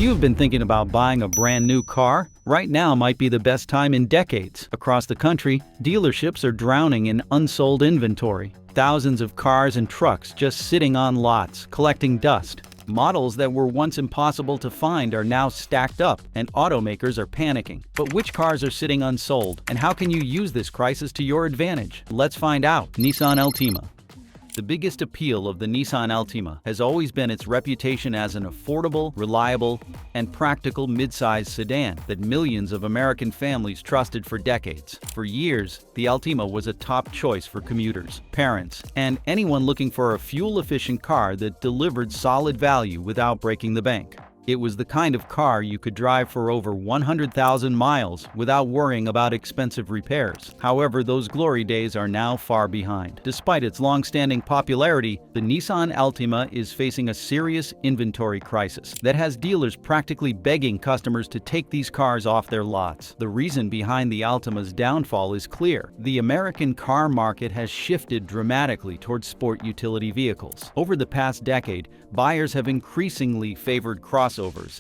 you've been thinking about buying a brand new car, right now might be the best time in decades. Across the country, dealerships are drowning in unsold inventory. Thousands of cars and trucks just sitting on lots, collecting dust. Models that were once impossible to find are now stacked up, and automakers are panicking. But which cars are sitting unsold, and how can you use this crisis to your advantage? Let's find out. Nissan Altima. The biggest appeal of the Nissan Altima has always been its reputation as an affordable, reliable, and practical midsize sedan that millions of American families trusted for decades. For years, the Altima was a top choice for commuters, parents, and anyone looking for a fuel-efficient car that delivered solid value without breaking the bank. It was the kind of car you could drive for over 100,000 miles without worrying about expensive repairs. However, those glory days are now far behind. Despite its long-standing popularity, the Nissan Altima is facing a serious inventory crisis that has dealers practically begging customers to take these cars off their lots. The reason behind the Altima's downfall is clear. The American car market has shifted dramatically towards sport utility vehicles. Over the past decade, buyers have increasingly favored crossovers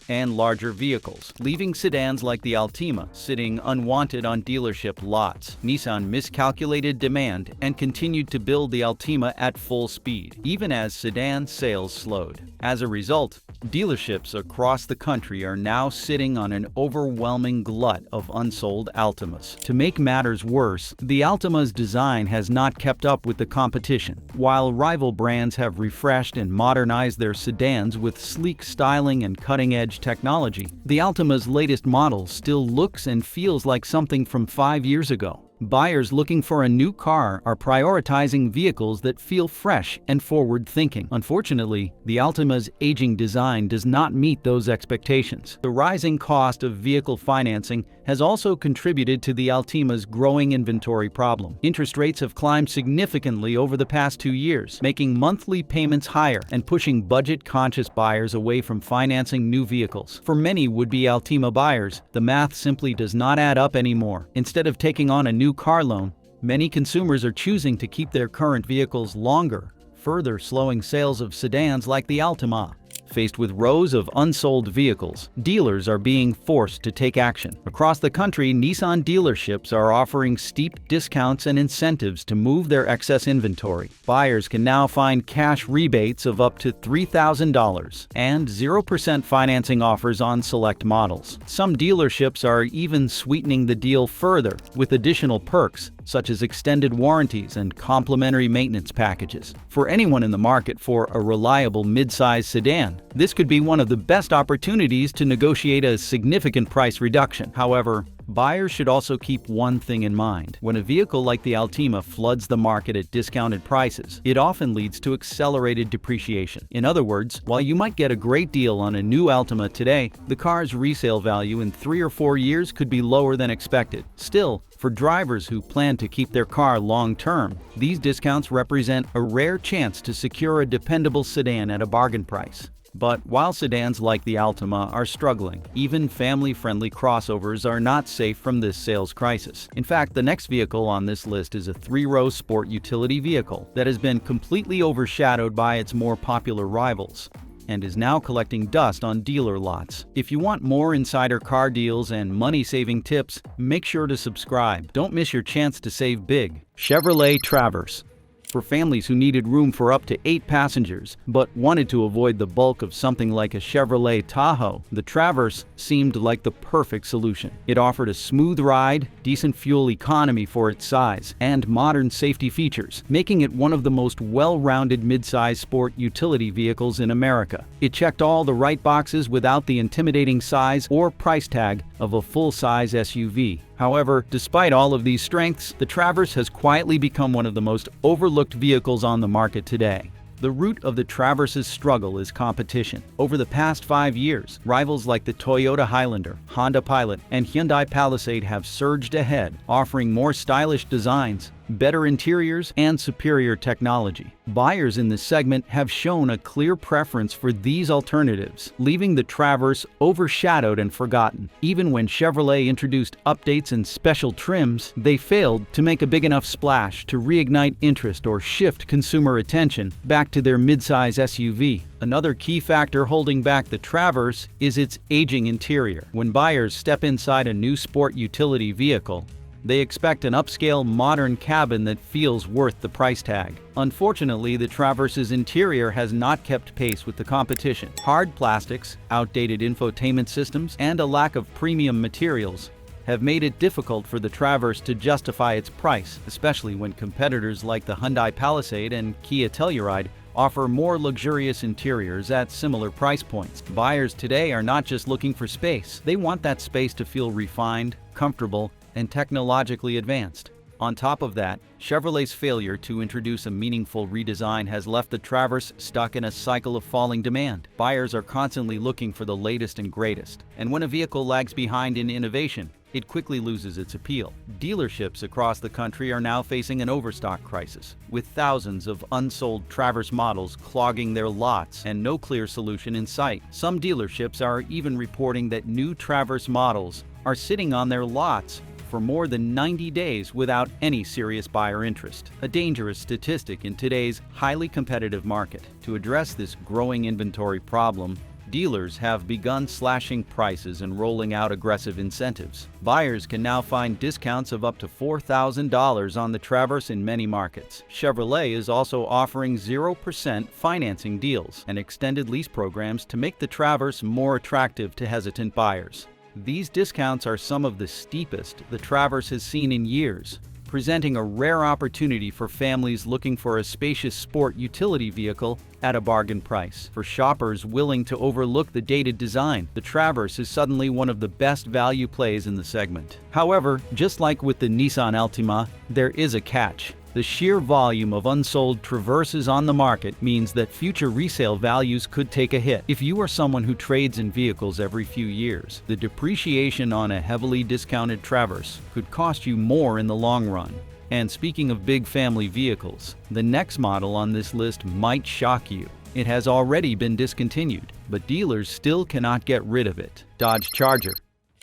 and larger vehicles, leaving sedans like the Altima sitting unwanted on dealership lots. Nissan miscalculated demand and continued to build the Altima at full speed, even as sedan sales slowed. As a result, dealerships across the country are now sitting on an overwhelming glut of unsold Altimas. To make matters worse, the Altima's design has not kept up with the competition. While rival brands have refreshed and modernized their sedans with sleek styling and cutting-edge technology, the Altima's latest model still looks and feels like something from 5 years ago. Buyers looking for a new car are prioritizing vehicles that feel fresh and forward-thinking. Unfortunately, the Altima's aging design does not meet those expectations. The rising cost of vehicle financing has also contributed to the Altima's growing inventory problem. Interest rates have climbed significantly over the past 2 years, making monthly payments higher and pushing budget-conscious buyers away from financing new vehicles. For many would-be Altima buyers, the math simply does not add up anymore. Instead of taking on a new car loan, many consumers are choosing to keep their current vehicles longer, further slowing sales of sedans like the Altima. Faced with rows of unsold vehicles, dealers are being forced to take action. Across the country, Nissan dealerships are offering steep discounts and incentives to move their excess inventory. Buyers can now find cash rebates of up to $3,000 and 0% financing offers on select models. Some dealerships are even sweetening the deal further with additional perks, such as extended warranties and complimentary maintenance packages. For anyone in the market for a reliable mid-size sedan, this could be one of the best opportunities to negotiate a significant price reduction. However, buyers should also keep one thing in mind. When a vehicle like the Altima floods the market at discounted prices, it often leads to accelerated depreciation. In other words, while you might get a great deal on a new Altima today, the car's resale value in 3 or 4 years could be lower than expected. Still, for drivers who plan to keep their car long-term, these discounts represent a rare chance to secure a dependable sedan at a bargain price. But while sedans like the Altima are struggling, even family-friendly crossovers are not safe from this sales crisis. In fact, the next vehicle on this list is a 3-row sport utility vehicle that has been completely overshadowed by its more popular rivals and is now collecting dust on dealer lots. If you want more insider car deals and money-saving tips, make sure to subscribe. Don't miss your chance to save big. Chevrolet Traverse. For families who needed room for up to 8 passengers, but wanted to avoid the bulk of something like a Chevrolet Tahoe, the Traverse seemed like the perfect solution. It offered a smooth ride, decent fuel economy for its size, and modern safety features, making it one of the most well-rounded midsize sport utility vehicles in America. It checked all the right boxes without the intimidating size or price tag of a full-size SUV. However, despite all of these strengths, the Traverse has quietly become one of the most overlooked vehicles on the market today. The root of the Traverse's struggle is competition. Over the past 5 years, rivals like the Toyota Highlander, Honda Pilot, and Hyundai Palisade have surged ahead, offering more stylish designs, better interiors, and superior technology. Buyers in this segment have shown a clear preference for these alternatives, leaving the Traverse overshadowed and forgotten. Even when Chevrolet introduced updates and special trims, they failed to make a big enough splash to reignite interest or shift consumer attention back to their midsize SUV. Another key factor holding back the Traverse is its aging interior. When buyers step inside a new sport utility vehicle, they expect an upscale, modern cabin that feels worth the price tag. Unfortunately, the Traverse's interior has not kept pace with the competition. Hard plastics, outdated infotainment systems, and a lack of premium materials have made it difficult for the Traverse to justify its price, especially when competitors like the Hyundai Palisade and Kia Telluride offer more luxurious interiors at similar price points. Buyers today are not just looking for space. They want that space to feel refined, comfortable, and technologically advanced. On top of that, Chevrolet's failure to introduce a meaningful redesign has left the Traverse stuck in a cycle of falling demand. Buyers are constantly looking for the latest and greatest, and when a vehicle lags behind in innovation, it quickly loses its appeal. Dealerships across the country are now facing an overstock crisis, with thousands of unsold Traverse models clogging their lots and no clear solution in sight. Some dealerships are even reporting that new Traverse models are sitting on their lots for more than 90 days without any serious buyer interest, a dangerous statistic in today's highly competitive market. To address this growing inventory problem, dealers have begun slashing prices and rolling out aggressive incentives. Buyers can now find discounts of up to $4,000 on the Traverse in many markets. Chevrolet is also offering 0% financing deals and extended lease programs to make the Traverse more attractive to hesitant buyers. These discounts are some of the steepest the Traverse has seen in years, presenting a rare opportunity for families looking for a spacious sport utility vehicle at a bargain price. For shoppers willing to overlook the dated design, the Traverse is suddenly one of the best value plays in the segment. However, just like with the Nissan Altima, there is a catch. The sheer volume of unsold Traverses on the market means that future resale values could take a hit. If you are someone who trades in vehicles every few years, the depreciation on a heavily discounted Traverse could cost you more in the long run. And speaking of big family vehicles, the next model on this list might shock you. It has already been discontinued, but dealers still cannot get rid of it. Dodge Charger.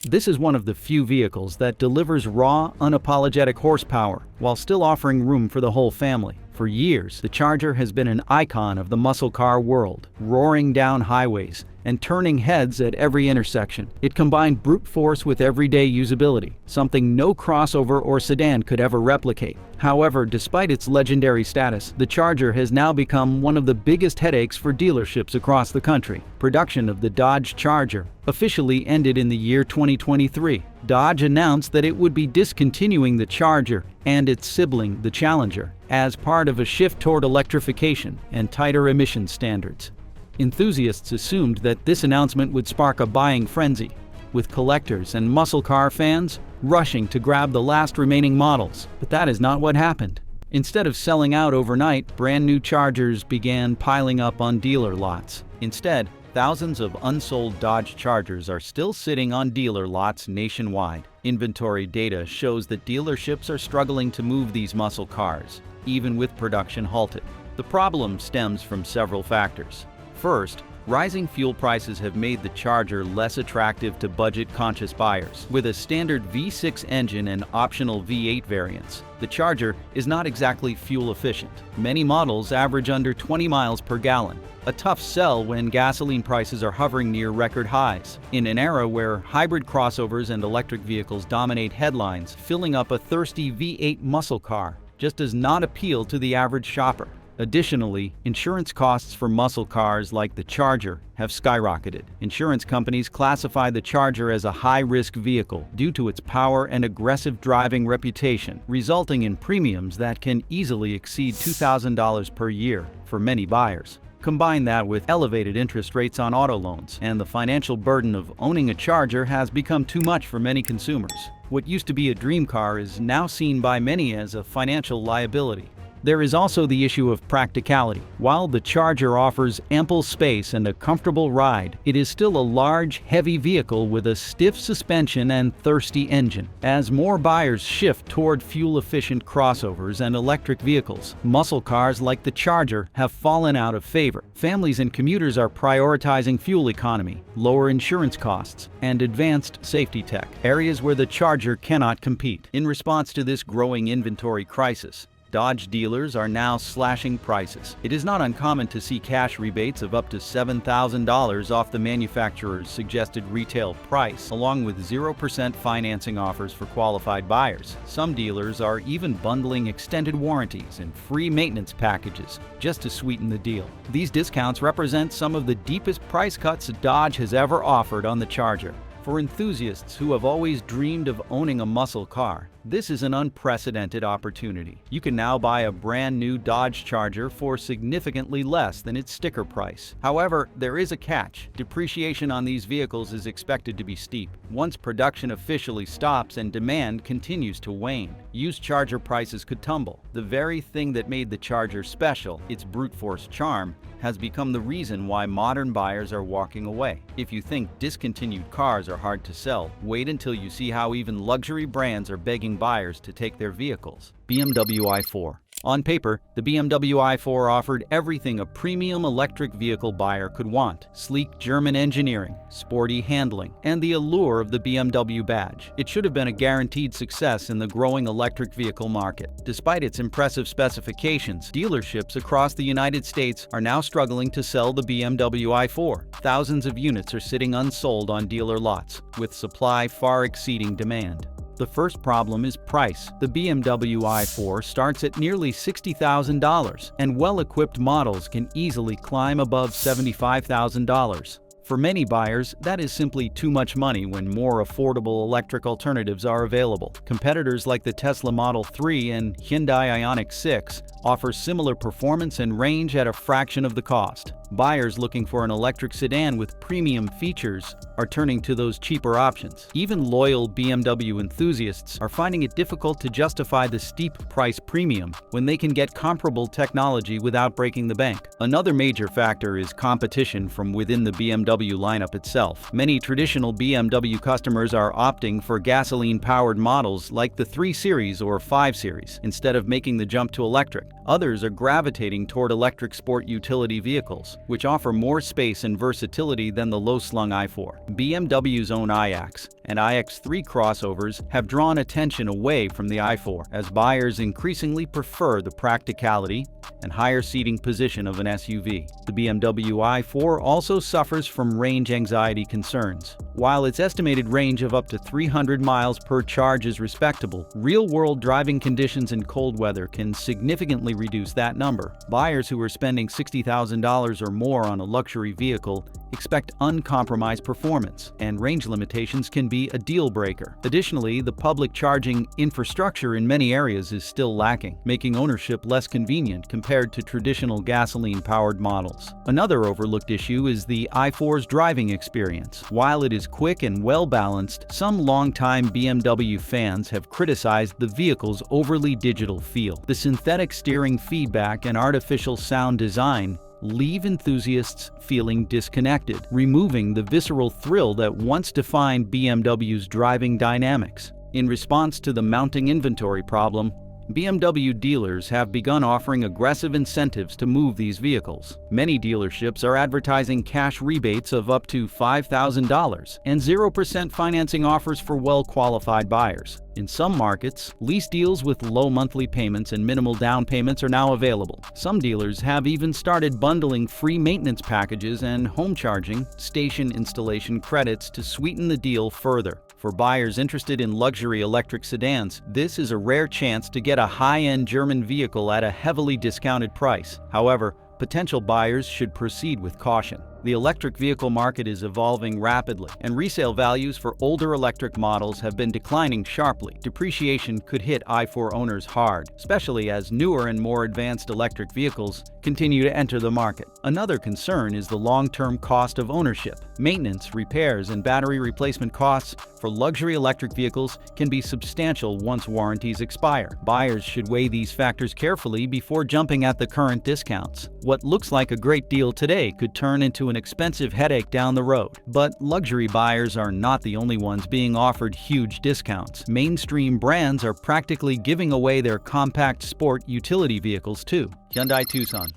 This is one of the few vehicles that delivers raw, unapologetic horsepower while still offering room for the whole family. For years, the Charger has been an icon of the muscle car world, roaring down highways and turning heads at every intersection. It combined brute force with everyday usability, something no crossover or sedan could ever replicate. However, despite its legendary status, the Charger has now become one of the biggest headaches for dealerships across the country. Production of the Dodge Charger officially ended in the year 2023. Dodge announced that it would be discontinuing the Charger and its sibling, the Challenger, as part of a shift toward electrification and tighter emission standards. Enthusiasts assumed that this announcement would spark a buying frenzy, with collectors and muscle car fans rushing to grab the last remaining models. But that is not what happened. Instead of selling out overnight, brand new Chargers began piling up on dealer lots. Instead, thousands of unsold Dodge Chargers are still sitting on dealer lots nationwide. Inventory data shows that dealerships are struggling to move these muscle cars, even with production halted. The problem stems from several factors. First, rising fuel prices have made the Charger less attractive to budget-conscious buyers. With a standard V6 engine and optional V8 variants, the Charger is not exactly fuel efficient. Many models average under 20 miles per gallon, a tough sell when gasoline prices are hovering near record highs. In an era where hybrid crossovers and electric vehicles dominate headlines, filling up a thirsty V8 muscle car just does not appeal to the average shopper. Additionally, insurance costs for muscle cars like the Charger have skyrocketed. Insurance companies classify the Charger as a high-risk vehicle due to its power and aggressive driving reputation, resulting in premiums that can easily exceed $2,000 per year for many buyers. Combine that with elevated interest rates on auto loans, and the financial burden of owning a Charger has become too much for many consumers. What used to be a dream car is now seen by many as a financial liability. There is also the issue of practicality. While the Charger offers ample space and a comfortable ride, it is still a large, heavy vehicle with a stiff suspension and thirsty engine. As more buyers shift toward fuel-efficient crossovers and electric vehicles, muscle cars like the Charger have fallen out of favor. Families and commuters are prioritizing fuel economy, lower insurance costs, and advanced safety tech, areas where the Charger cannot compete. In response to this growing inventory crisis, Dodge dealers are now slashing prices. It is not uncommon to see cash rebates of up to $7,000 off the manufacturer's suggested retail price, along with 0% financing offers for qualified buyers. Some dealers are even bundling extended warranties and free maintenance packages just to sweeten the deal. These discounts represent some of the deepest price cuts Dodge has ever offered on the Charger. For enthusiasts who have always dreamed of owning a muscle car, this is an unprecedented opportunity. You can now buy a brand new Dodge Charger for significantly less than its sticker price. However, there is a catch. Depreciation on these vehicles is expected to be steep. Once production officially stops and demand continues to wane, used Charger prices could tumble. The very thing that made the Charger special, its brute force charm, has become the reason why modern buyers are walking away. If you think discontinued cars are hard to sell, wait until you see how even luxury brands are begging buyers to take their vehicles. BMW i4. On paper, the BMW i4 offered everything a premium electric vehicle buyer could want: sleek German engineering, sporty handling, and the allure of the BMW badge. It should have been a guaranteed success in the growing electric vehicle market. Despite its impressive specifications, dealerships across the United States are now struggling to sell the BMW i4. Thousands of units are sitting unsold on dealer lots, with supply far exceeding demand. The first problem is price. The BMW i4 starts at nearly $60,000, and well-equipped models can easily climb above $75,000. For many buyers, that is simply too much money when more affordable electric alternatives are available. Competitors like the Tesla Model 3 and Hyundai Ioniq 6 offer similar performance and range at a fraction of the cost. Buyers looking for an electric sedan with premium features are turning to those cheaper options. Even loyal BMW enthusiasts are finding it difficult to justify the steep price premium when they can get comparable technology without breaking the bank. Another major factor is competition from within the BMW lineup itself. Many traditional BMW customers are opting for gasoline-powered models like the 3 Series or 5 Series instead of making the jump to electric. Others are gravitating toward electric sport utility vehicles, which offer more space and versatility than the low-slung i4. BMW's own iX and iX3 crossovers have drawn attention away from the i4, as buyers increasingly prefer the practicality and higher seating position of an SUV. The BMW i4 also suffers from range anxiety concerns. While its estimated range of up to 300 miles per charge is respectable, real-world driving conditions in cold weather can significantly reduce that number. Buyers who are spending $60,000 or more on a luxury vehicle expect uncompromised performance, and range limitations can be a deal breaker. Additionally, the public charging infrastructure in many areas is still lacking, making ownership less convenient compared to traditional gasoline-powered models. Another overlooked issue is the i4's driving experience. While it is quick and well-balanced, some longtime BMW fans have criticized the vehicle's overly digital feel. The synthetic steering feedback and artificial sound design leave enthusiasts feeling disconnected, removing the visceral thrill that once defined BMW's driving dynamics. In response to the mounting inventory problem, BMW dealers have begun offering aggressive incentives to move these vehicles. Many dealerships are advertising cash rebates of up to $5,000 and 0% financing offers for well-qualified buyers. In some markets, lease deals with low monthly payments and minimal down payments are now available. Some dealers have even started bundling free maintenance packages and home charging station installation credits to sweeten the deal further. For buyers interested in luxury electric sedans, this is a rare chance to get a high-end German vehicle at a heavily discounted price. However, potential buyers should proceed with caution. The electric vehicle market is evolving rapidly, and resale values for older electric models have been declining sharply. Depreciation could hit I-4 owners hard, especially as newer and more advanced electric vehicles continue to enter the market. Another concern is the long-term cost of ownership. Maintenance, repairs, and battery replacement costs for luxury electric vehicles can be substantial once warranties expire. Buyers should weigh these factors carefully before jumping at the current discounts. What looks like a great deal today could turn into an expensive headache down the road. But luxury buyers are not the only ones being offered huge discounts. Mainstream brands are practically giving away their compact sport utility vehicles too. Hyundai Tucson.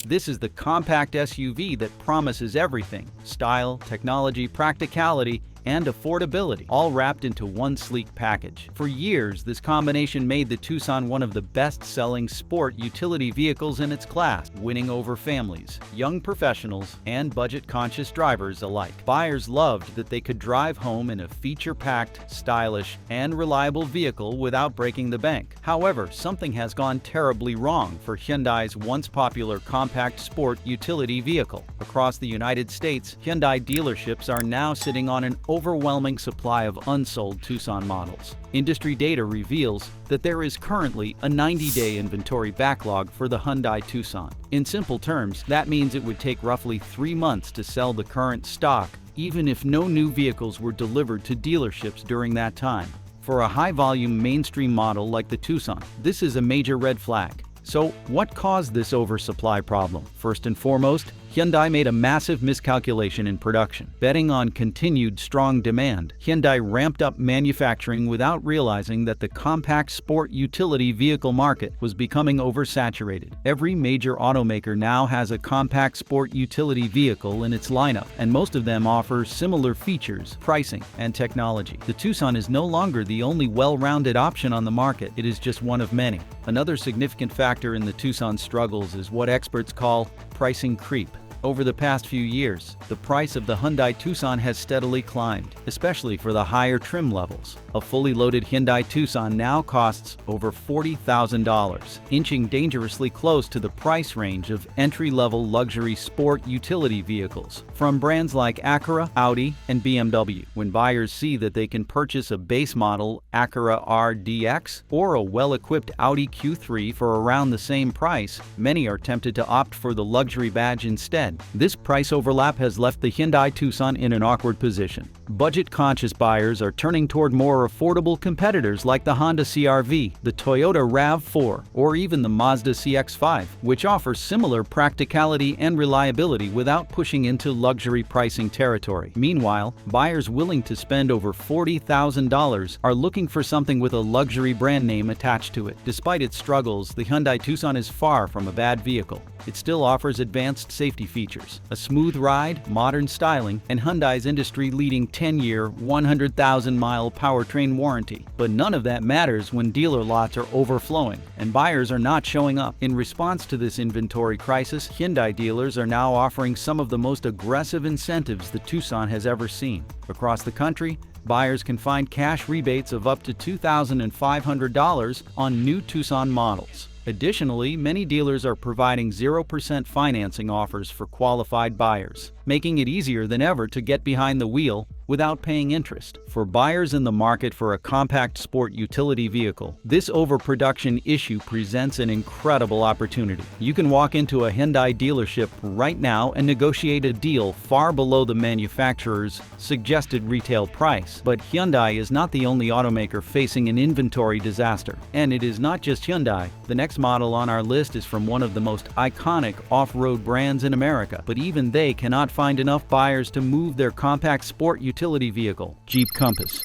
This is the compact SUV that promises everything: style, technology, practicality, and affordability, all wrapped into one sleek package. For years, this combination made the Tucson one of the best-selling sport utility vehicles in its class, winning over families, young professionals, and budget-conscious drivers alike. Buyers loved that they could drive home in a feature-packed, stylish, and reliable vehicle without breaking the bank. However, something has gone terribly wrong for Hyundai's once popular compact sport utility vehicle. Across the United States, Hyundai dealerships are now sitting on an overwhelming supply of unsold Tucson models. Industry data reveals that there is currently a 90-day inventory backlog for the Hyundai Tucson. In simple terms, that means it would take roughly 3 months to sell the current stock, even if no new vehicles were delivered to dealerships during that time. For a high-volume mainstream model like the Tucson, this is a major red flag. So, what caused this oversupply problem? First and foremost, Hyundai made a massive miscalculation in production. Betting on continued strong demand, Hyundai ramped up manufacturing without realizing that the compact sport utility vehicle market was becoming oversaturated. Every major automaker now has a compact sport utility vehicle in its lineup, and most of them offer similar features, pricing, and technology. The Tucson is no longer the only well-rounded option on the market. It is just one of many. Another significant factor in the Tucson's struggles is what experts call pricing creep. Over the past few years, the price of the Hyundai Tucson has steadily climbed, especially for the higher trim levels. A fully loaded Hyundai Tucson now costs over $40,000, inching dangerously close to the price range of entry-level luxury sport utility vehicles from brands like Acura, Audi, and BMW. When buyers see that they can purchase a base model Acura RDX or a well-equipped Audi Q3 for around the same price, many are tempted to opt for the luxury badge instead. This price overlap has left the Hyundai Tucson in an awkward position. Budget-conscious buyers are turning toward more affordable competitors like the Honda CR-V, the Toyota RAV4, or even the Mazda CX-5, which offer similar practicality and reliability without pushing into luxury pricing territory. Meanwhile, buyers willing to spend over $40,000 are looking for something with a luxury brand name attached to it. Despite its struggles, the Hyundai Tucson is far from a bad vehicle. It still offers advanced safety features, a smooth ride, modern styling, and Hyundai's industry-leading 10-year, 100,000-mile powertrain warranty. But none of that matters when dealer lots are overflowing and buyers are not showing up. In response to this inventory crisis, Hyundai dealers are now offering some of the most aggressive incentives the Tucson has ever seen. Across the country, buyers can find cash rebates of up to $2,500 on new Tucson models. Additionally, many dealers are providing 0% financing offers for qualified buyers, making it easier than ever to get behind the wheel without paying interest. For buyers in the market for a compact sport utility vehicle, this overproduction issue presents an incredible opportunity. You can walk into a Hyundai dealership right now and negotiate a deal far below the manufacturer's suggested retail price. But Hyundai is not the only automaker facing an inventory disaster. And it is not just Hyundai. The next model on our list is from one of the most iconic off-road brands in America, but even they cannot find enough buyers to move their compact sport utility vehicle, Jeep Compass.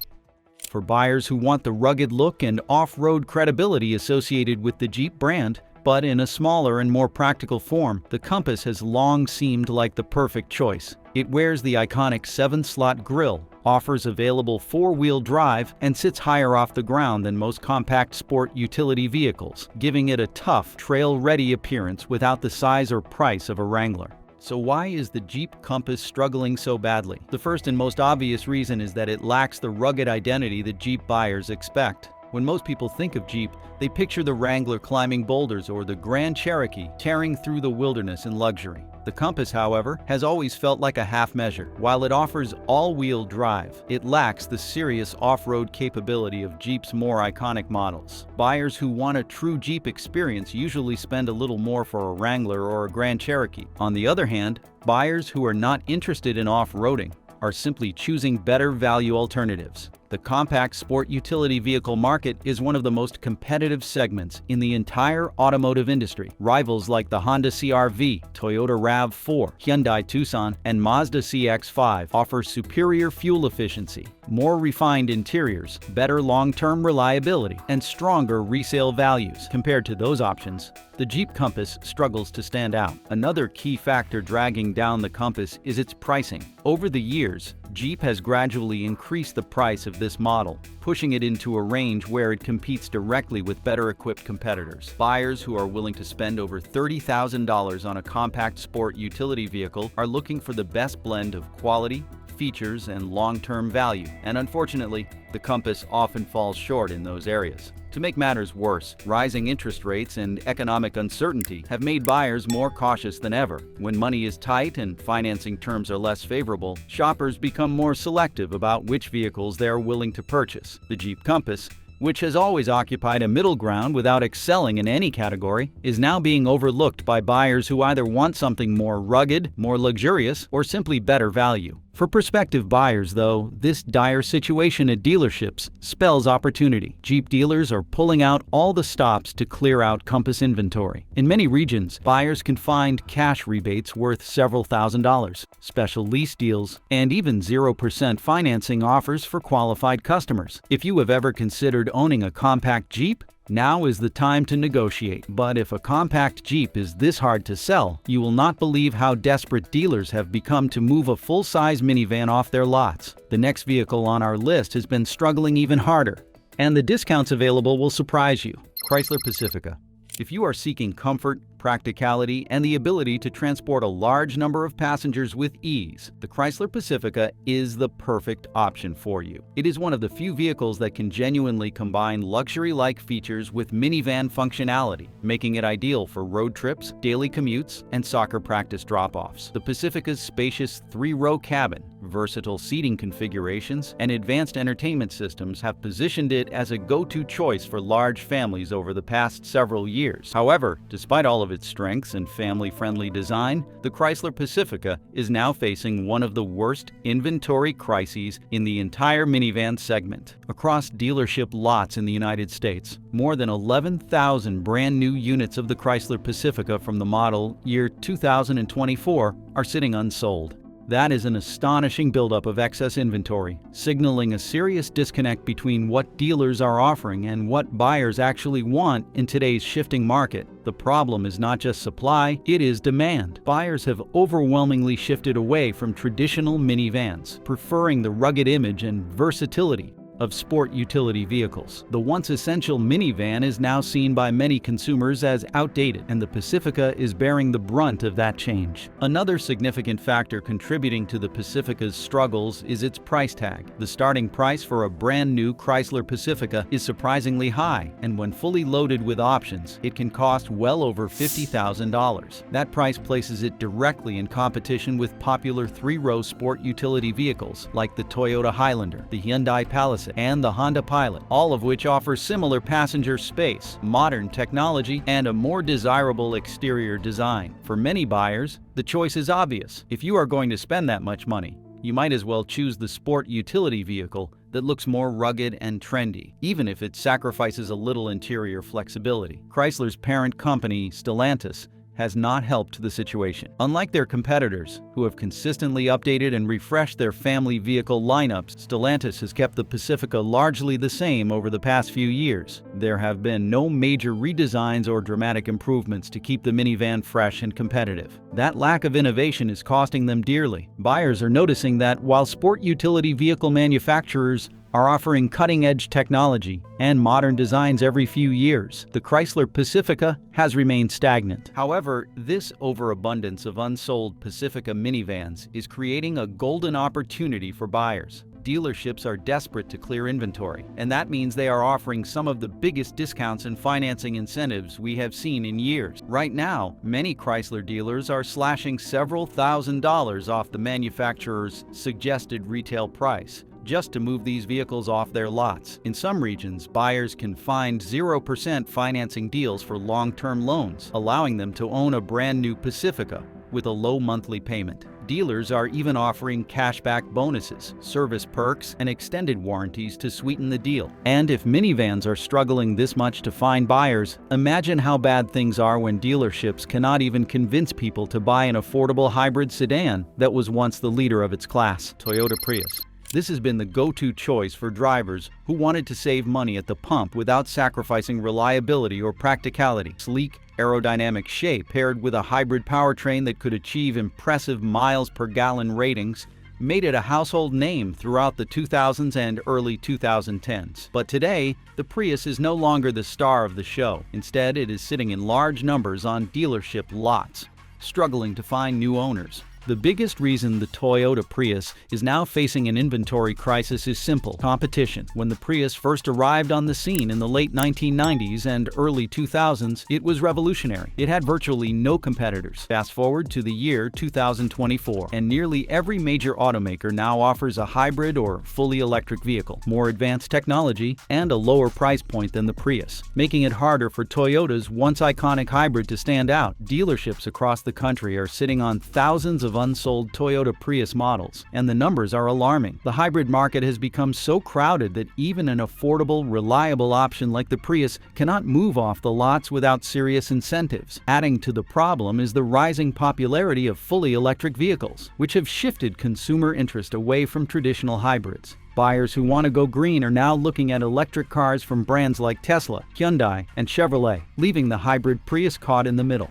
For buyers who want the rugged look and off-road credibility associated with the Jeep brand, but in a smaller and more practical form, the Compass has long seemed like the perfect choice. It wears the iconic 7-slot grille, offers available 4-wheel drive, and sits higher off the ground than most compact sport utility vehicles, giving it a tough, trail-ready appearance without the size or price of a Wrangler. So why is the Jeep Compass struggling so badly? The first and most obvious reason is that it lacks the rugged identity that Jeep buyers expect. When most people think of Jeep, they picture the Wrangler climbing boulders or the Grand Cherokee tearing through the wilderness in luxury. The Compass, however, has always felt like a half measure. While it offers all-wheel drive, it lacks the serious off-road capability of Jeep's more iconic models. Buyers who want a true Jeep experience usually spend a little more for a Wrangler or a Grand Cherokee. On the other hand, buyers who are not interested in off-roading are simply choosing better value alternatives. The compact sport utility vehicle market is one of the most competitive segments in the entire automotive industry. Rivals like the Honda CR-V, Toyota RAV4, Hyundai Tucson, and Mazda CX-5 offer superior fuel efficiency, more refined interiors, better long-term reliability, and stronger resale values. Compared to those options, the Jeep Compass struggles to stand out. Another key factor dragging down the Compass is its pricing. Over the years, Jeep has gradually increased the price of this model, pushing it into a range where it competes directly with better-equipped competitors. Buyers who are willing to spend over $30,000 on a compact sport utility vehicle are looking for the best blend of quality, features, and long-term value, and unfortunately, the Compass often falls short in those areas. To make matters worse, rising interest rates and economic uncertainty have made buyers more cautious than ever. When money is tight and financing terms are less favorable, shoppers become more selective about which vehicles they are willing to purchase. The Jeep Compass, which has always occupied a middle ground without excelling in any category, is now being overlooked by buyers who either want something more rugged, more luxurious, or simply better value. For prospective buyers, though, this dire situation at dealerships spells opportunity. Jeep dealers are pulling out all the stops to clear out Compass inventory. In many regions, buyers can find cash rebates worth several $1,000s, special lease deals, and even 0% financing offers for qualified customers. If you have ever considered owning a compact Jeep, now is the time to negotiate. But if a compact Jeep is this hard to sell, you will not believe how desperate dealers have become to move a full-size minivan off their lots. The next vehicle on our list has been struggling even harder, and the discounts available will surprise you. Chrysler Pacifica. If you are seeking comfort, practicality, and the ability to transport a large number of passengers with ease, the Chrysler Pacifica is the perfect option for you. It is one of the few vehicles that can genuinely combine luxury-like features with minivan functionality, making it ideal for road trips, daily commutes, and soccer practice drop-offs. The Pacifica's spacious 3-row cabin, versatile seating configurations, and advanced entertainment systems have positioned it as a go-to choice for large families over the past several years. However, despite all of its strengths and family-friendly design, the Chrysler Pacifica is now facing one of the worst inventory crises in the entire minivan segment. Across dealership lots in the United States, more than 11,000 brand new units of the Chrysler Pacifica from the model year 2024 are sitting unsold. That is an astonishing buildup of excess inventory, signaling a serious disconnect between what dealers are offering and what buyers actually want in today's shifting market. The problem is not just supply, it is demand. Buyers have overwhelmingly shifted away from traditional minivans, preferring the rugged image and versatility of sport utility vehicles. The once essential minivan is now seen by many consumers as outdated, and the Pacifica is bearing the brunt of that change. Another significant factor contributing to the Pacifica's struggles is its price tag. The starting price for a brand new Chrysler Pacifica is surprisingly high, and when fully loaded with options, it can cost well over $50,000. That price places it directly in competition with popular 3-row sport utility vehicles like the Toyota Highlander, the Hyundai Palisade, and the Honda Pilot, all of which offer similar passenger space, modern technology, and a more desirable exterior design. For many buyers, the choice is obvious. If you are going to spend that much money, you might as well choose the sport utility vehicle that looks more rugged and trendy, even if it sacrifices a little interior flexibility. Chrysler's parent company, Stellantis, has not helped the situation. Unlike their competitors, who have consistently updated and refreshed their family vehicle lineups, Stellantis has kept the Pacifica largely the same over the past few years. There have been no major redesigns or dramatic improvements to keep the minivan fresh and competitive. That lack of innovation is costing them dearly. Buyers are noticing that while sport utility vehicle manufacturers are offering cutting-edge technology and modern designs every few years, the Chrysler Pacifica has remained stagnant. However, this overabundance of unsold Pacifica minivans is creating a golden opportunity for buyers. dealerships are desperate to clear inventory, and that means they are offering some of the biggest discounts and financing incentives we have seen in years. Right now, many Chrysler dealers are slashing several $1,000s off the manufacturer's suggested retail price, just to move these vehicles off their lots. In some regions, buyers can find 0% financing deals for long-term loans, allowing them to own a brand new Pacifica with a low monthly payment. Dealers are even offering cashback bonuses, service perks, and extended warranties to sweeten the deal. And if minivans are struggling this much to find buyers, imagine how bad things are when dealerships cannot even convince people to buy an affordable hybrid sedan that was once the leader of its class, Toyota Prius. This has been the go-to choice for drivers who wanted to save money at the pump without sacrificing reliability or practicality. Sleek, aerodynamic shape paired with a hybrid powertrain that could achieve impressive miles per gallon ratings made it a household name throughout the 2000s and early 2010s. But today, the Prius is no longer the star of the show. Instead, it is sitting in large numbers on dealership lots, struggling to find new owners. The biggest reason the Toyota Prius is now facing an inventory crisis is simple: competition. When the Prius first arrived on the scene in the late 1990s and early 2000s, it was revolutionary. It had virtually no competitors. Fast forward to the year 2024, and nearly every major automaker now offers a hybrid or fully electric vehicle, more advanced technology, and a lower price point than the Prius, making it harder for Toyota's once iconic hybrid to stand out. Dealerships across the country are sitting on thousands of unsold Toyota Prius models, and the numbers are alarming. The hybrid market has become so crowded that even an affordable, reliable option like the Prius cannot move off the lots without serious incentives. Adding to the problem is the rising popularity of fully electric vehicles, which have shifted consumer interest away from traditional hybrids. Buyers who want to go green are now looking at electric cars from brands like Tesla, Hyundai, and Chevrolet, leaving the hybrid Prius caught in the middle.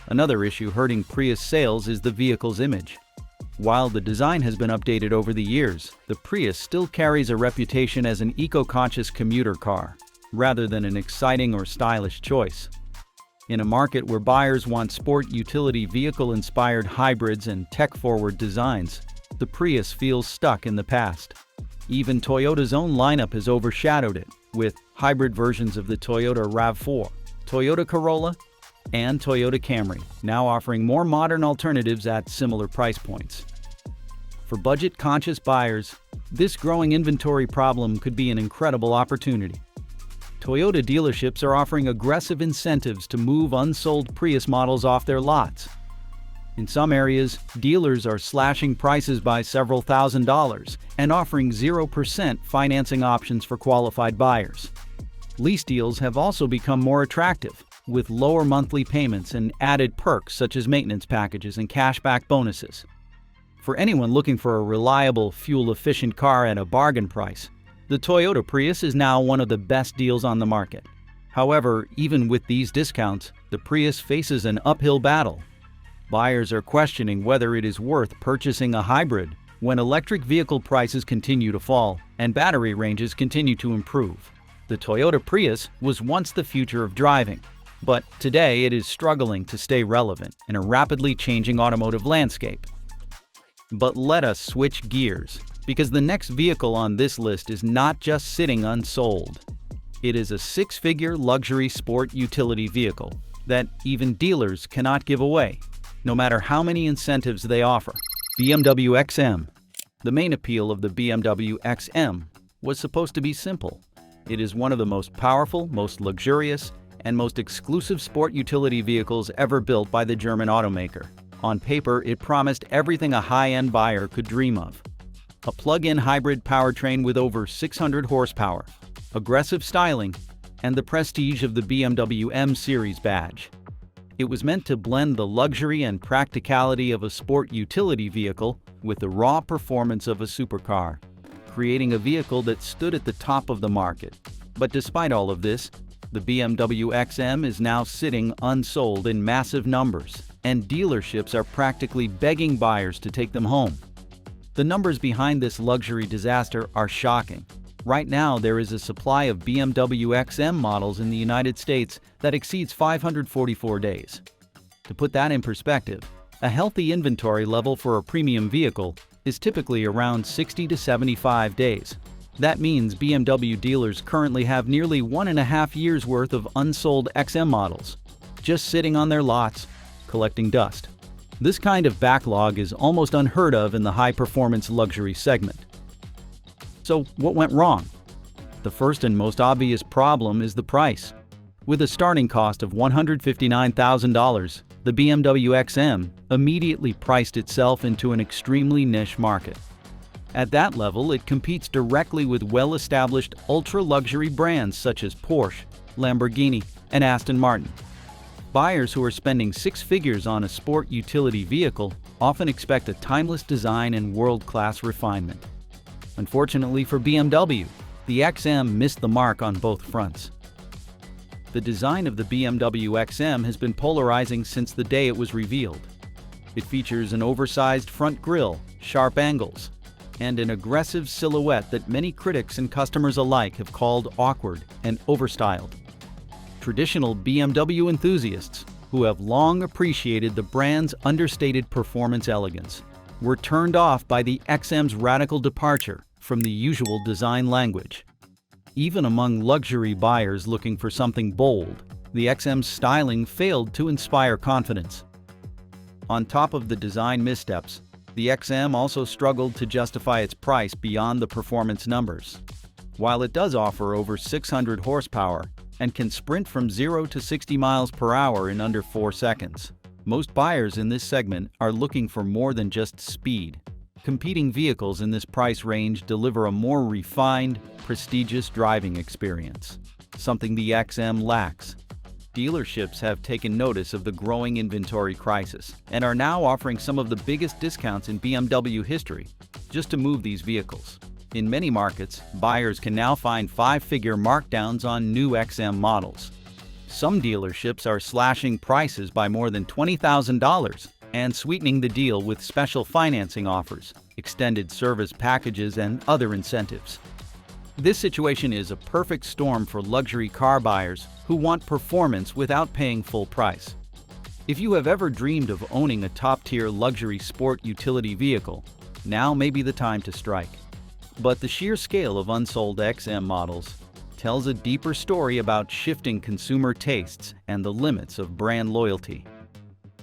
Another issue hurting Prius sales is the vehicle's image. While the design has been updated over the years, the Prius still carries a reputation as an eco-conscious commuter car, rather than an exciting or stylish choice. In a market where buyers want sport utility vehicle-inspired hybrids and tech-forward designs, the Prius feels stuck in the past. Even Toyota's own lineup has overshadowed it, with hybrid versions of the Toyota RAV4, Toyota Corolla, and Toyota Camry, now offering more modern alternatives at similar price points. For budget-conscious buyers, this growing inventory problem could be an incredible opportunity. Toyota dealerships are offering aggressive incentives to move unsold Prius models off their lots. In some areas, dealers are slashing prices by several $1,000s and offering 0% financing options for qualified buyers. Lease deals have also become more attractive, with lower monthly payments and added perks such as maintenance packages and cashback bonuses. For anyone looking for a reliable, fuel-efficient car at a bargain price, the Toyota Prius is now one of the best deals on the market. However, even with these discounts, the Prius faces an uphill battle. Buyers are questioning whether it is worth purchasing a hybrid when electric vehicle prices continue to fall and battery ranges continue to improve. The Toyota Prius was once the future of driving, but today it is struggling to stay relevant in a rapidly changing automotive landscape. But let us switch gears, because the next vehicle on this list is not just sitting unsold. It is a six-figure luxury sport utility vehicle that even dealers cannot give away, no matter how many incentives they offer. BMW XM. The main appeal of the BMW XM was supposed to be simple. It is one of the most powerful, most luxurious, and most exclusive sport utility vehicles ever built by the German automaker. On paper, it promised everything a high-end buyer could dream of. A plug-in hybrid powertrain with over 600 horsepower, aggressive styling, and the prestige of the BMW M Series badge. It was meant to blend the luxury and practicality of a sport utility vehicle with the raw performance of a supercar, creating a vehicle that stood at the top of the market. But despite all of this, the BMW XM is now sitting unsold in massive numbers, and dealerships are practically begging buyers to take them home. The numbers behind this luxury disaster are shocking. Right now, there is a supply of BMW XM models in the United States that exceeds 544 days. To put that in perspective, a healthy inventory level for a premium vehicle is typically around 60 to 75 days. That means BMW dealers currently have nearly 1.5 years' worth of unsold XM models, just sitting on their lots, collecting dust. This kind of backlog is almost unheard of in the high-performance luxury segment. So what went wrong? The first and most obvious problem is the price. With a starting cost of $159,000, the BMW XM immediately priced itself into an extremely niche market. At that level, it competes directly with well-established ultra-luxury brands such as Porsche, Lamborghini, and Aston Martin. Buyers who are spending six figures on a sport utility vehicle often expect a timeless design and world-class refinement. Unfortunately for BMW, the XM missed the mark on both fronts. The design of the BMW XM has been polarizing since the day it was revealed. It features an oversized front grille, sharp angles, and an aggressive silhouette that many critics and customers alike have called awkward and overstyled. Traditional BMW enthusiasts, who have long appreciated the brand's understated performance elegance, were turned off by the XM's radical departure from the usual design language. Even among luxury buyers looking for something bold, the XM's styling failed to inspire confidence. On top of the design missteps, the XM also struggled to justify its price beyond the performance numbers. While it does offer over 600 horsepower and can sprint from 0 to 60 miles per hour in under 4 seconds, most buyers in this segment are looking for more than just speed. Competing vehicles in this price range deliver a more refined, prestigious driving experience, something the XM lacks. Dealerships have taken notice of the growing inventory crisis and are now offering some of the biggest discounts in BMW history just to move these vehicles. In many markets, buyers can now find 5-figure markdowns on new XM models. Some dealerships are slashing prices by more than $20,000 and sweetening the deal with special financing offers, extended service packages, and other incentives. This situation is a perfect storm for luxury car buyers who want performance without paying full price. If you have ever dreamed of owning a top-tier luxury sport utility vehicle, now may be the time to strike. But the sheer scale of unsold XM models tells a deeper story about shifting consumer tastes and the limits of brand loyalty.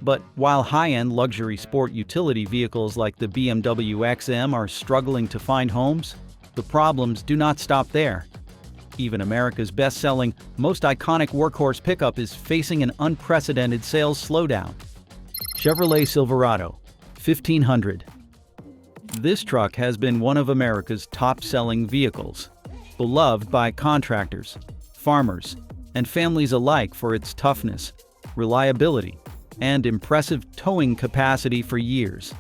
But while high-end luxury sport utility vehicles like the BMW XM are struggling to find homes, the problems do not stop there. Even America's best-selling, most iconic workhorse pickup is facing an unprecedented sales slowdown. Chevrolet Silverado 1500. This truck has been one of America's top-selling vehicles, beloved by contractors, farmers, and families alike for its toughness, reliability, and impressive towing capacity for years.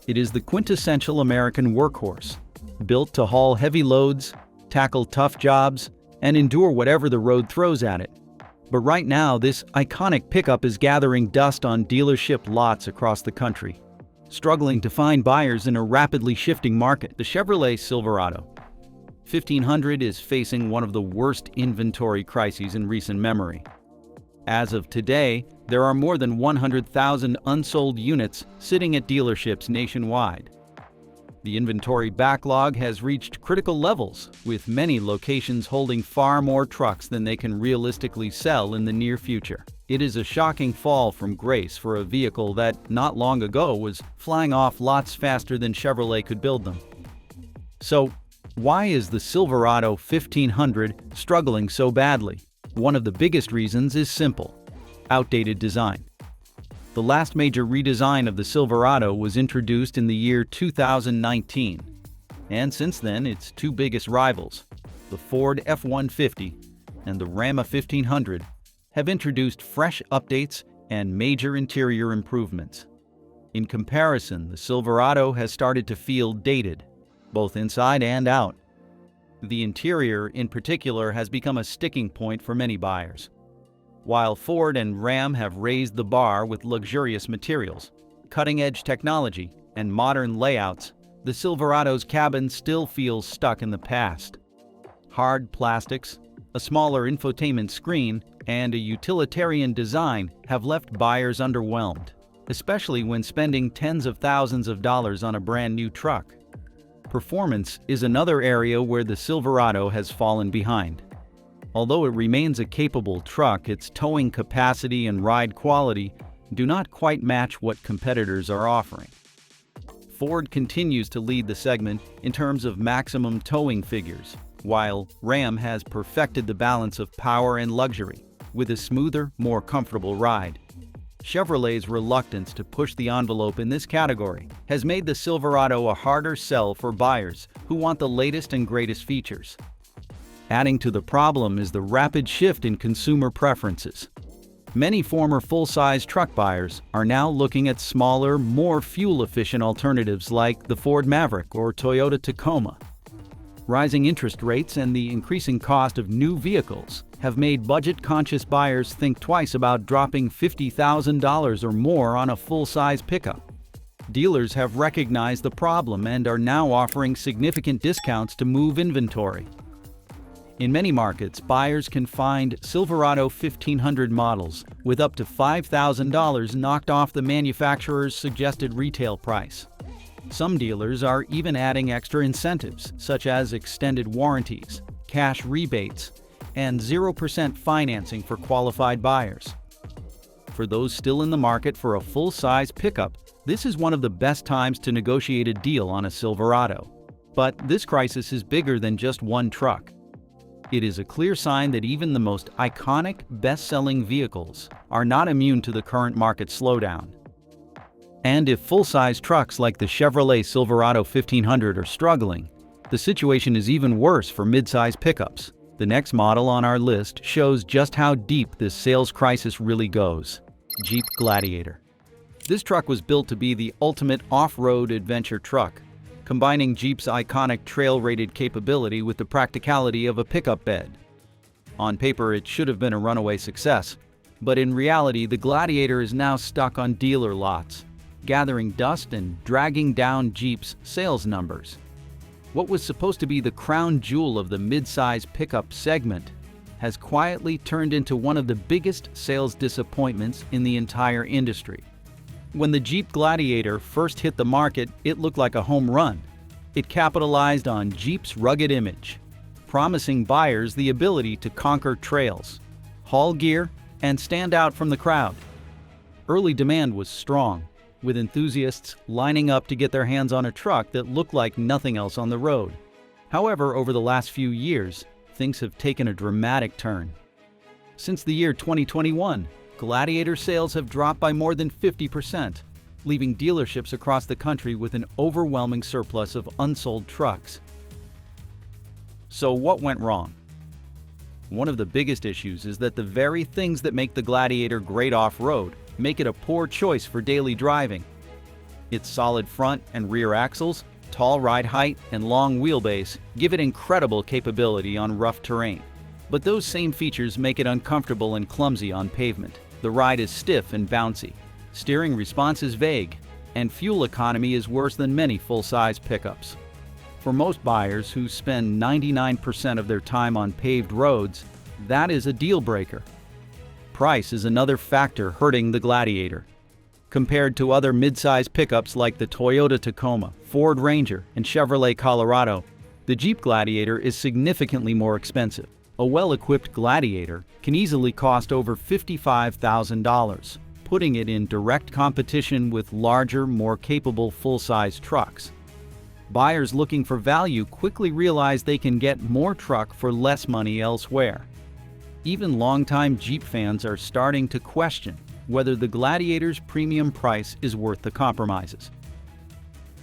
It is the quintessential American workhorse, built to haul heavy loads, tackle tough jobs, and endure whatever the road throws at it. But right now, this iconic pickup is gathering dust on dealership lots across the country, struggling to find buyers in a rapidly shifting market. The Chevrolet Silverado 1500 is facing one of the worst inventory crises in recent memory. As of today, there are more than 100,000 unsold units sitting at dealerships nationwide. The inventory backlog has reached critical levels, with many locations holding far more trucks than they can realistically sell in the near future. It is a shocking fall from grace for a vehicle that, not long ago, was flying off lots faster than Chevrolet could build them. So, why is the Silverado 1500 struggling so badly? One of the biggest reasons is simple: outdated design. The last major redesign of the Silverado was introduced in the year 2019, and since then its two biggest rivals, the Ford F-150 and the Ram 1500, have introduced fresh updates and major interior improvements. In comparison, the Silverado has started to feel dated, both inside and out. The interior, in particular, has become a sticking point for many buyers. While Ford and Ram have raised the bar with luxurious materials, cutting-edge technology, and modern layouts, the Silverado's cabin still feels stuck in the past. Hard plastics, a smaller infotainment screen, and a utilitarian design have left buyers underwhelmed. especially when spending tens of thousands of dollars on a brand new truck. Performance is another area where the Silverado has fallen behind. Although it remains a capable truck, its towing capacity and ride quality do not quite match what competitors are offering. Ford continues to lead the segment in terms of maximum towing figures, while Ram has perfected the balance of power and luxury with a smoother, more comfortable ride. Chevrolet's reluctance to push the envelope in this category has made the Silverado a harder sell for buyers who want the latest and greatest features. Adding to the problem is the rapid shift in consumer preferences. Many former full-size truck buyers are now looking at smaller, more fuel-efficient alternatives like the Ford Maverick or Toyota Tacoma. Rising interest rates and the increasing cost of new vehicles have made budget-conscious buyers think twice about dropping $50,000 or more on a full-size pickup. Dealers have recognized the problem and are now offering significant discounts to move inventory. In many markets, buyers can find Silverado 1500 models with up to $5,000 knocked off the manufacturer's suggested retail price. Some dealers are even adding extra incentives, such as extended warranties, cash rebates, and 0% financing for qualified buyers. For those still in the market for a full-size pickup, this is one of the best times to negotiate a deal on a Silverado. But this crisis is bigger than just one truck. It is a clear sign that even the most iconic, best-selling vehicles are not immune to the current market slowdown. And if full-size trucks like the Chevrolet Silverado 1500 are struggling, the situation is even worse for mid-size pickups. The next model on our list shows just how deep this sales crisis really goes: Jeep Gladiator. This truck was built to be the ultimate off-road adventure truck, combining Jeep's iconic trail-rated capability with the practicality of a pickup bed. On paper, it should have been a runaway success, but in reality, the Gladiator is now stuck on dealer lots, gathering dust and dragging down Jeep's sales numbers. What was supposed to be the crown jewel of the mid-size pickup segment has quietly turned into one of the biggest sales disappointments in the entire industry. When the Jeep Gladiator first hit the market, it looked like a home run. It capitalized on Jeep's rugged image, promising buyers the ability to conquer trails, haul gear, and stand out from the crowd. Early demand was strong, with enthusiasts lining up to get their hands on a truck that looked like nothing else on the road. However, over the last few years, things have taken a dramatic turn. Since the year 2021, Gladiator sales have dropped by more than 50%, leaving dealerships across the country with an overwhelming surplus of unsold trucks. So what went wrong? One of the biggest issues is that the very things that make the Gladiator great off-road make it a poor choice for daily driving. Its solid front and rear axles, tall ride height, and long wheelbase give it incredible capability on rough terrain. But those same features make it uncomfortable and clumsy on pavement. The ride is stiff and bouncy, steering response is vague, and fuel economy is worse than many full-size pickups. For most buyers who spend 99% of their time on paved roads, that is a deal breaker. Price is another factor hurting the Gladiator. Compared to other mid-size pickups like the Toyota Tacoma, Ford Ranger, and Chevrolet Colorado, the Jeep Gladiator is significantly more expensive. A well-equipped Gladiator can easily cost over $55,000, putting it in direct competition with larger, more capable full-size trucks. Buyers looking for value quickly realize they can get more truck for less money elsewhere. Even longtime Jeep fans are starting to question whether the Gladiator's premium price is worth the compromises.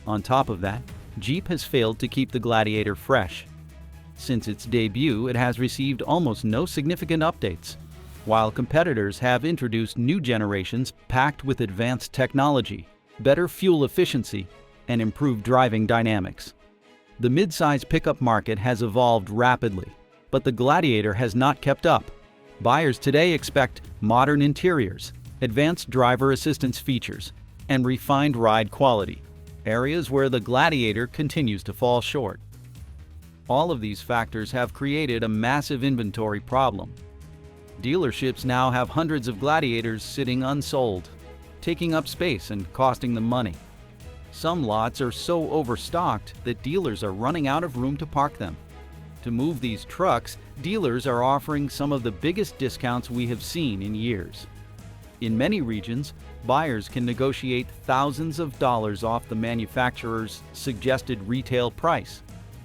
On top of that, Jeep has failed to keep the Gladiator fresh. Since its debut, it has received almost no significant updates, while competitors have introduced new generations packed with advanced technology, better fuel efficiency, and improved driving dynamics. The mid-size pickup market has evolved rapidly, but the Gladiator has not kept up. Buyers today expect modern interiors, advanced driver assistance features, and refined ride quality, areas where the Gladiator continues to fall short. All of these factors have created a massive inventory problem. Dealerships now have hundreds of Gladiators sitting unsold. taking up space and costing them money. Some lots are so overstocked that dealers are running out of room to park them. To move these trucks, dealers are offering some of the biggest discounts we have seen in years. In many regions, buyers can negotiate thousands of dollars off the manufacturer's suggested retail price,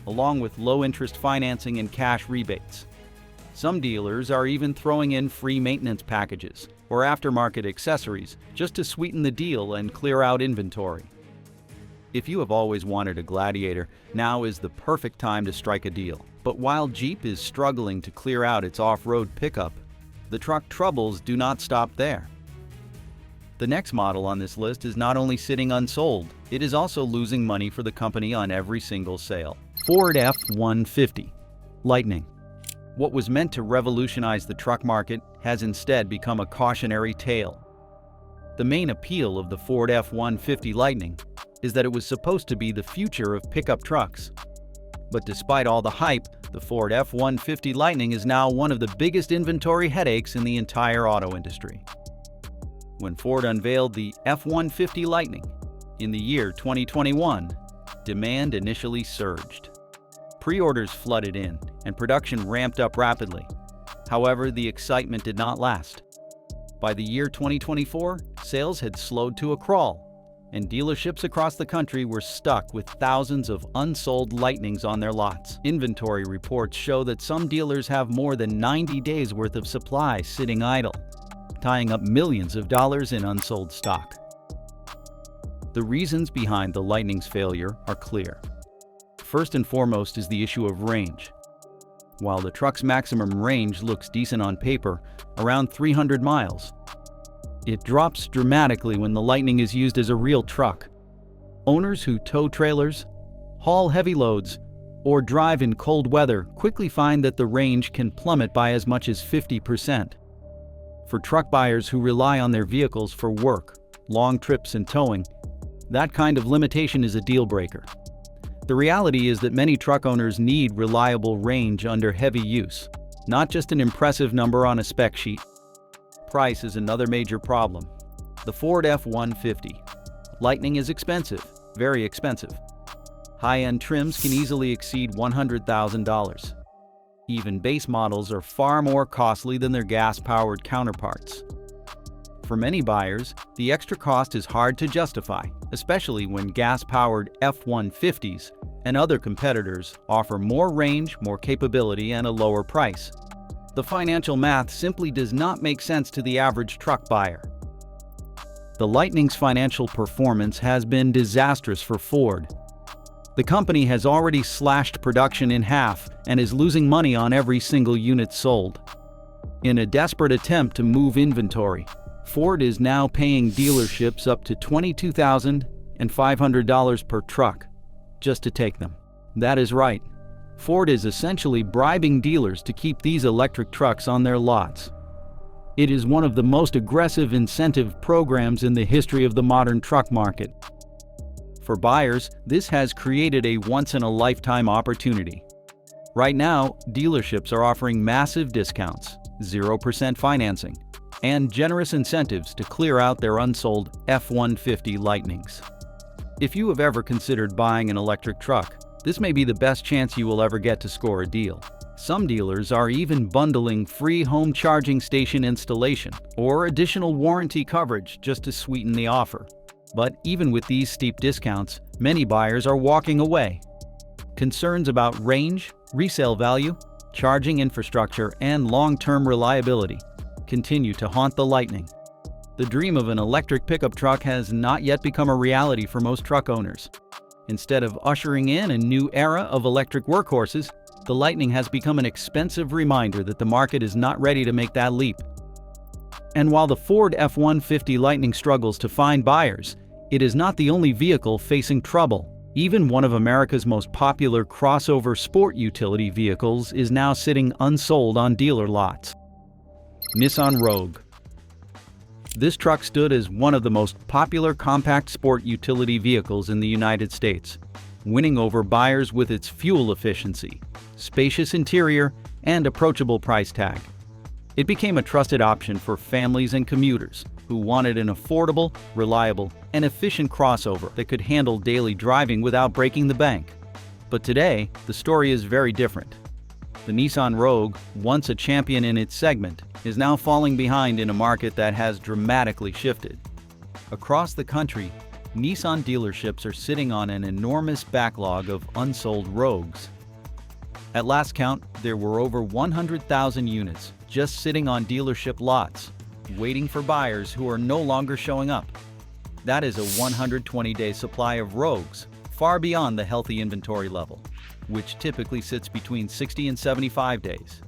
along with low-interest financing and cash rebates. Some dealers are even throwing in free maintenance packages or aftermarket accessories just to sweeten the deal and clear out inventory. If you have always wanted a Gladiator, now is the perfect time to strike a deal. But while Jeep is struggling to clear out its off-road pickup, the truck troubles do not stop there. The next model on this list is not only sitting unsold, it is also losing money for the company on every single sale. Ford F-150 Lightning. What was meant to revolutionize the truck market has instead become a cautionary tale. The main appeal of the Ford F-150 Lightning is that it was supposed to be the future of pickup trucks. But despite all the hype, the Ford F-150 Lightning is now one of the biggest inventory headaches in the entire auto industry. When Ford unveiled the F-150 Lightning in the year 2021, demand initially surged. Pre-orders flooded in, and production ramped up rapidly. However, the excitement did not last. By the year 2024, sales had slowed to a crawl, and dealerships across the country were stuck with thousands of unsold Lightnings on their lots. Inventory reports show that some dealers have more than 90 days worth of supply sitting idle, tying up millions of dollars in unsold stock. The reasons behind the Lightning's failure are clear. First and foremost is the issue of range. While the truck's maximum range looks decent on paper, around 300 miles, it drops dramatically when the Lightning is used as a real truck. Owners who tow trailers, haul heavy loads, or drive in cold weather quickly find that the range can plummet by as much as 50%. For truck buyers who rely on their vehicles for work, long trips, and towing, that kind of limitation is a deal breaker. The reality is that many truck owners need reliable range under heavy use, not just an impressive number on a spec sheet. Price is another major problem. The Ford F-150 Lightning is expensive, very expensive. High-end trims can easily exceed $100,000. Even base models are far more costly than their gas-powered counterparts. For many buyers, the extra cost is hard to justify, especially when gas-powered F-150s and other competitors offer more range, more capability, and a lower price. The financial math simply does not make sense to the average truck buyer. The Lightning's financial performance has been disastrous for Ford. The company has already slashed production in half and is losing money on every single unit sold. In a desperate attempt to move inventory, Ford is now paying dealerships up to $22,500 per truck just to take them. That is right. Ford is essentially bribing dealers to keep these electric trucks on their lots. It is one of the most aggressive incentive programs in the history of the modern truck market. For buyers, this has created a once-in-a-lifetime opportunity. Right now, dealerships are offering massive discounts, 0% financing, and generous incentives to clear out their unsold F-150 Lightnings. If you have ever considered buying an electric truck, this may be the best chance you will ever get to score a deal. Some dealers are even bundling free home charging station installation or additional warranty coverage just to sweeten the offer. But even with these steep discounts, many buyers are walking away. Concerns about range, resale value, charging infrastructure, and long-term reliability continue to haunt the Lightning. The dream of an electric pickup truck has not yet become a reality for most truck owners. Instead of ushering in a new era of electric workhorses, the Lightning has become an expensive reminder that the market is not ready to make that leap. And while the Ford F-150 Lightning struggles to find buyers, it is not the only vehicle facing trouble. Even one of America's most popular crossover sport utility vehicles is now sitting unsold on dealer lots. Nissan Rogue. This truck stood as one of the most popular compact sport utility vehicles in the United States, winning over buyers with its fuel efficiency, spacious interior, and approachable price tag. It became a trusted option for families and commuters who wanted an affordable, reliable, and efficient crossover that could handle daily driving without breaking the bank. But today, the story is very different. The Nissan Rogue, once a champion in its segment, is now falling behind in a market that has dramatically shifted. Across the country, Nissan dealerships are sitting on an enormous backlog of unsold Rogues. At last count, there were over 100,000 units just sitting on dealership lots, waiting for buyers who are no longer showing up. That is a 120-day supply of Rogues, far beyond the healthy inventory level, which typically sits between 60 and 75 days.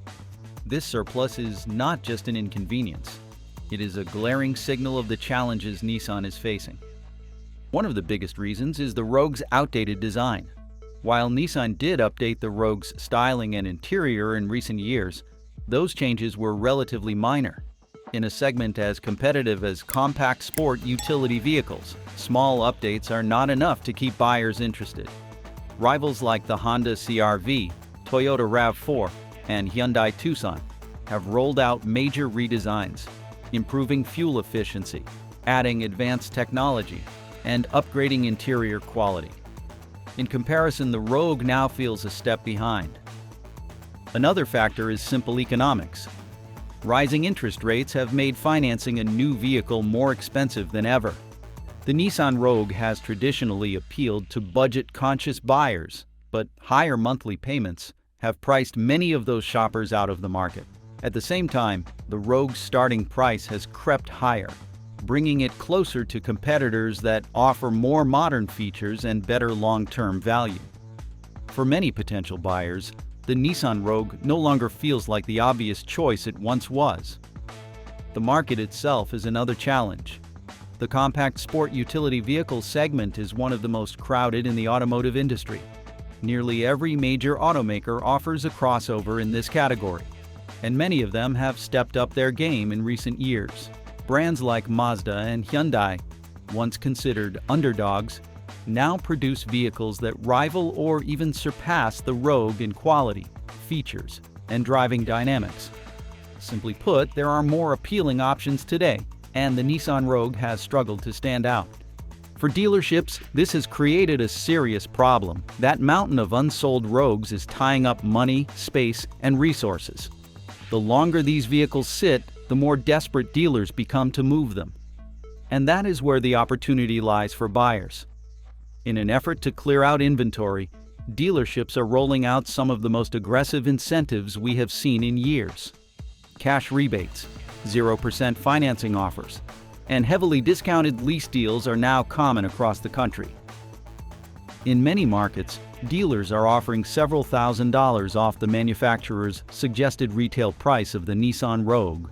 This surplus is not just an inconvenience. It is a glaring signal of the challenges Nissan is facing. One of the biggest reasons is the Rogue's outdated design. While Nissan did update the Rogue's styling and interior in recent years, those changes were relatively minor. In a segment as competitive as compact sport utility vehicles, small updates are not enough to keep buyers interested. Rivals like the Honda CR-V, Toyota RAV4, and Hyundai Tucson have rolled out major redesigns, improving fuel efficiency, adding advanced technology, and upgrading interior quality. In comparison, the Rogue now feels a step behind. Another factor is simple economics. Rising interest rates have made financing a new vehicle more expensive than ever. The Nissan Rogue has traditionally appealed to budget-conscious buyers, but higher monthly payments have priced many of those shoppers out of the market. At the same time, the Rogue's starting price has crept higher, bringing it closer to competitors that offer more modern features and better long-term value. For many potential buyers, the Nissan Rogue no longer feels like the obvious choice it once was. The market itself is another challenge. The compact sport utility vehicle segment is one of the most crowded in the automotive industry. Nearly every major automaker offers a crossover in this category, and many of them have stepped up their game in recent years. Brands like Mazda and Hyundai, once considered underdogs, now produce vehicles that rival or even surpass the Rogue in quality, features, and driving dynamics. Simply put, there are more appealing options today, and the Nissan Rogue has struggled to stand out. For dealerships, this has created a serious problem. That mountain of unsold Rogues is tying up money, space, and resources. The longer these vehicles sit, the more desperate dealers become to move them. And that is where the opportunity lies for buyers. In an effort to clear out inventory, dealerships are rolling out some of the most aggressive incentives we have seen in years. Cash rebates, 0% financing offers, and heavily discounted lease deals are now common across the country. In many markets, dealers are offering several $1,000s off the manufacturer's suggested retail price of the Nissan Rogue,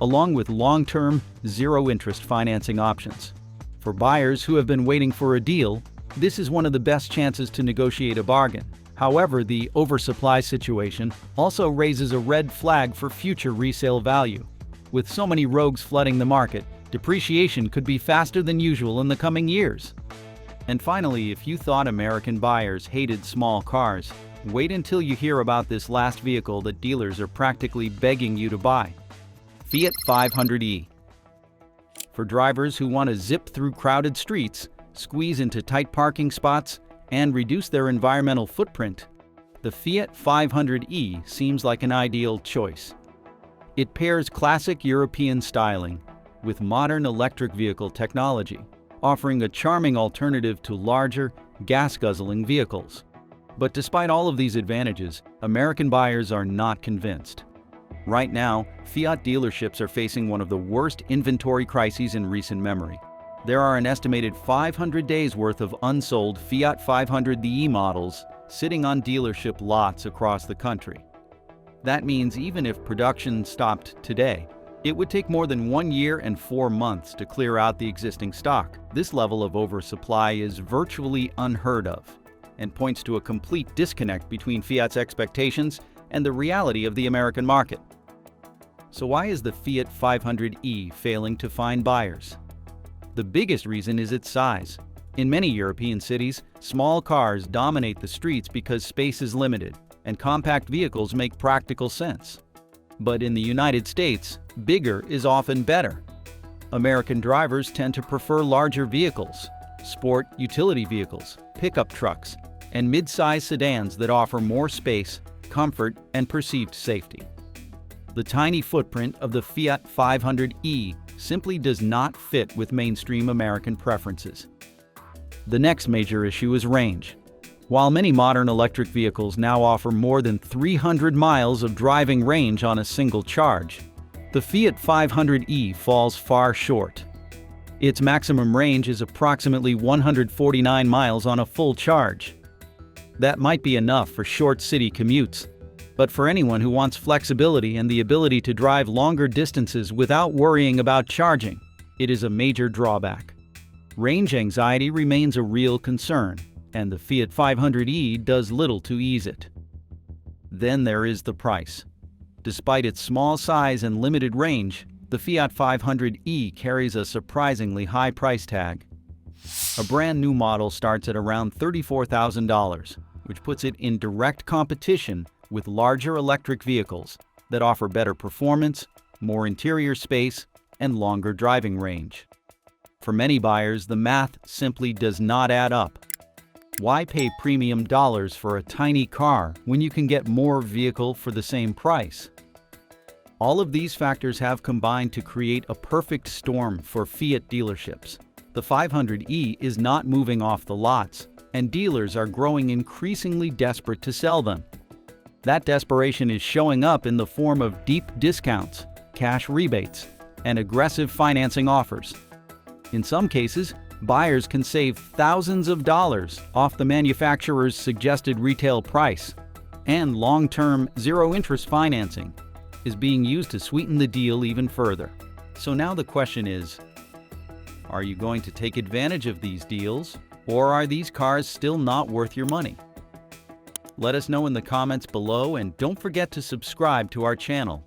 along with long-term, zero-interest financing options. For buyers who have been waiting for a deal, this is one of the best chances to negotiate a bargain. However, the oversupply situation also raises a red flag for future resale value. With so many Rogues flooding the market, depreciation could be faster than usual in the coming years. And finally, if you thought American buyers hated small cars, wait until you hear about this last vehicle that dealers are practically begging you to buy. Fiat 500e. For drivers who want to zip through crowded streets, squeeze into tight parking spots, and reduce their environmental footprint, the Fiat 500e seems like an ideal choice. It pairs classic European styling with modern electric vehicle technology, offering a charming alternative to larger, gas-guzzling vehicles. But despite all of these advantages, American buyers are not convinced. Right now, Fiat dealerships are facing one of the worst inventory crises in recent memory. There are an estimated 500 days worth of unsold Fiat 500e models sitting on dealership lots across the country. That means even if production stopped today, it would take more than 1 year and 4 months to clear out the existing stock. This level of oversupply is virtually unheard of and points to a complete disconnect between Fiat's expectations and the reality of the American market. So why is the Fiat 500e failing to find buyers? The biggest reason is its size. In many European cities, small cars dominate the streets because space is limited, and compact vehicles make practical sense. But in the United States, bigger is often better. American drivers tend to prefer larger vehicles, sport utility vehicles, pickup trucks, and mid-size sedans that offer more space, comfort, and perceived safety. The tiny footprint of the Fiat 500e simply does not fit with mainstream American preferences. The next major issue is range. While many modern electric vehicles now offer more than 300 miles of driving range on a single charge, the Fiat 500e falls far short. Its maximum range is approximately 149 miles on a full charge. That might be enough for short city commutes, but for anyone who wants flexibility and the ability to drive longer distances without worrying about charging, it is a major drawback. Range anxiety remains a real concern, and the Fiat 500e does little to ease it. Then there is the price. Despite its small size and limited range, the Fiat 500e carries a surprisingly high price tag. A brand new model starts at around $34,000, which puts it in direct competition with larger electric vehicles that offer better performance, more interior space, and longer driving range. For many buyers, the math simply does not add up. Why pay premium dollars for a tiny car when you can get more vehicle for the same price? All of these factors have combined to create a perfect storm for Fiat dealerships. The 500e is not moving off the lots, and dealers are growing increasingly desperate to sell them. That desperation is showing up in the form of deep discounts, cash rebates, and aggressive financing offers. In some cases, buyers can save thousands of dollars off the manufacturer's suggested retail price, and long-term, zero-interest financing is being used to sweeten the deal even further. So now the question is, are you going to take advantage of these deals, or are these cars still not worth your money? Let us know in the comments below, and don't forget to subscribe to our channel.